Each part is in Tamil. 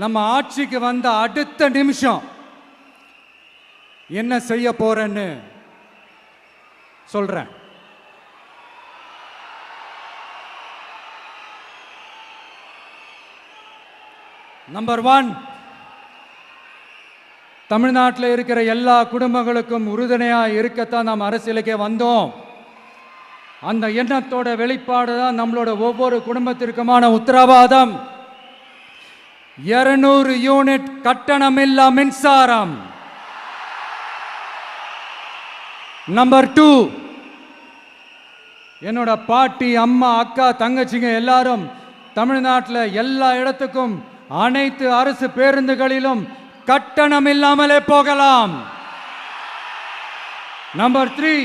நம்ம ஆட்சிக்கு வந்த அடுத்த நிமிஷம் என்ன செய்ய போறேன்னு சொல்றேன். நம்பர் 1, தமிழ்நாட்டில் இருக்கிற எல்லா குடும்பங்களுக்கும் உறுதுணையாக இருக்கத்தான் நாம் அரசியலுக்கே வந்தோம். அந்த எண்ணத்தோட வெளிப்பாடு தான் நம்மளோட ஒவ்வொரு குடும்பத்திற்குமான உத்தரவாதம். 200 யூனிட் கட்டணமில்லா மின்சாரம். நம்பர் 2, என்னோட பாட்டி, அம்மா, அக்கா, தங்கச்சிங்க எல்லாரும் தமிழ்நாட்டில் எல்லா இடத்துக்கும் அனைத்து அரசு பேருந்துகளிலும் கட்டணம் இல்லாமலே போகலாம். நம்பர் 3,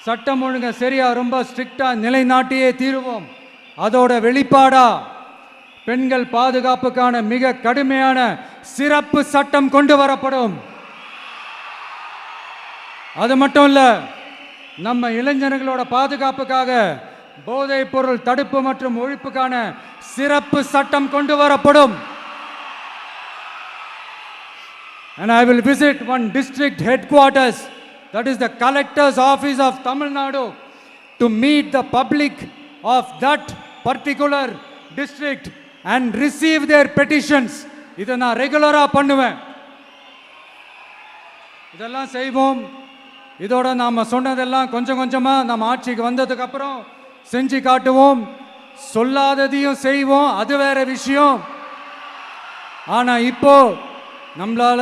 சட்டம் ஒழுங்கு சரியா ரொம்ப ஸ்ட்ரிக்டா நிலைநாட்டியே தீருவோம். அதோட வெளிப்பாடா பெண்கள் பாதுகாப்புக்கான மிக கடுமையான சிறப்பு சட்டம் கொண்டு வரப்படும். அது மட்டும் இல்ல, நம்ம இளைஞர்களோட பாதுகாப்புக்காக போதைப் பொருள் தடுப்பு மற்றும் ஒழிப்புக்கான சிறப்பு சட்டம் கொண்டு வரப்படும். And I will visit one district headquarters, that is the collector's office of Tamil Nadu, to meet the public of that particular district and receive their petitions. இதை நான் ரெகுலரா பண்ணுவேன். இதெல்லாம் செய்வோம். இதோட நாம சொன்னதெல்லாம் கொஞ்சம் கொஞ்சமா நம்ம ஆட்சிக்கு வந்ததுக்கு அப்புறம் செஞ்சு காட்டுவோம். சொல்லாததையும் செய்வோம், அது வேற விஷயம். ஆனா இப்போ நம்மளால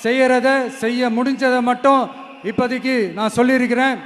செய்யறத செய்ய முடிஞ்சதை மட்டும் இப்போதைக்கு நான் சொல்லியிருக்கிறேன்.